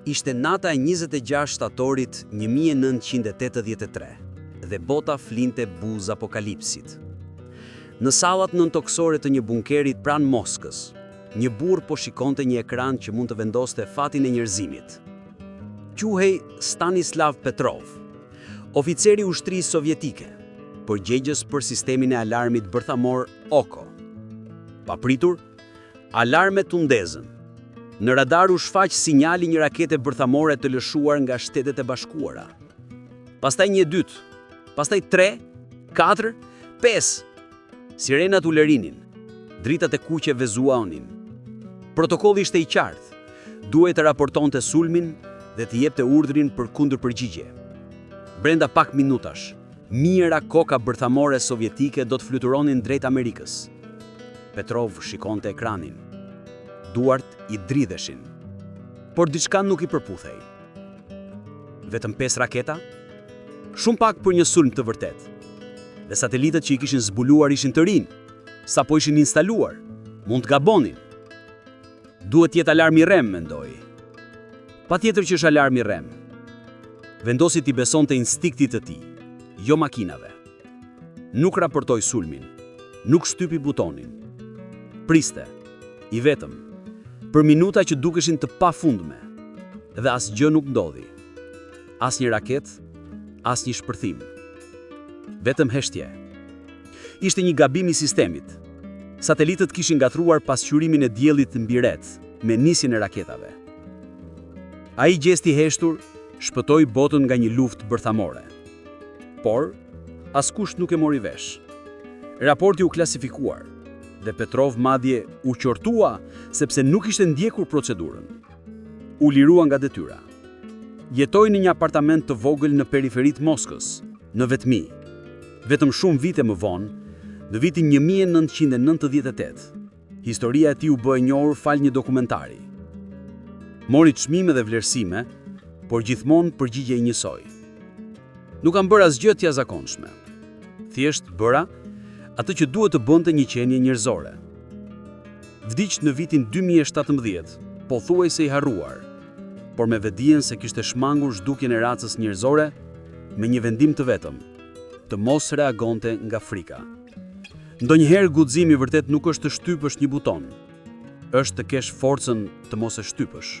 Ishte nata e 26 shtatorit 1983 dhe bota flinte buzë apokalipsit. Në sallat nëntoksore të një bunkerit pranë Moskës, një burr po shikonte një ekran që mund të vendoste fatin e njerëzimit. Quhej Stanislav Petrov, oficeri i ushtrisë sovjetike, përgjegjës për sistemin e alarmit bërthamor Oko. Papritur, alarmet u ndezën. Në radar u shfaq sinjali një rakete bërthamore të lëshuar nga Shtetet e Bashkuara. Pastaj një dytë, pastaj 3, 4, 5. Sirenat u lërinin, dritat e kuqe vezuanin. Protokolli ishte i qartë, duhej të raportonte sulmin dhe të jepte urdhrin për kundërpërgjigje. Brenda pak minutash, mijëra koka bërthamore sovjetike do të fluturonin drejt Amerikës. Petrov shikonte ekranin. Duart i dridheshin, por diçka nuk i përputhej. Vetëm 5 raketa? Shumë pak për një sulm të vërtet. Dhe satelitët që i kishin zbuluar ishin të rinj, sa po ishin instaluar, mund të gabonin. Duhet jetë alarmi rem, mendoi. Patjetër që është alarmi rem. Vendosi t'i besonte instiktit të tij, jo makinave. Nuk raportoi sulmin, nuk shtypi butonin. Priste, i vetëm, për minuta që dukeshin të pafundme, dhe asgjë nuk ndodhi. As një raket, as një shpërthim. Vetëm heshtje. Ishte një gabim i sistemit. Satelitët kishin gatruar pasqyrimin e diellit mbi ret, me nisjen e raketave. Ai gjesti heshtur shpëtoi botën nga një luftë bërthamore. Por askush nuk e mori vesh. Raporti u klasifikuar dhe Petrov madje u qortua sepse nuk ishte ndjekur procedurën. U lirua nga detyra. Jetoi në një apartament të vogël në periferitë Moskës, në vetmi. Vetëm shumë vite më vonë, në vitin 1998, historia e tij u bë e njohur fal një dokumentari. Mori çmime dhe vlerësime, por gjithmonë përgjigjej njësoj. Nuk kam bërë asgjë të jashtëzakonshme. Thjesht bëra atë që duhet të bënte një qenie njerëzore. Vdiq në vitin 2017, pothuajse i harruar, por me vetdijen se kishte shmangur zhdukjen e racës njerëzore me një vendim të vetëm, të mos reagonte nga frika. Ndonjëherë guximi vërtet nuk është të shtypësh një buton, është të kesh forcën të mos e shtypësh.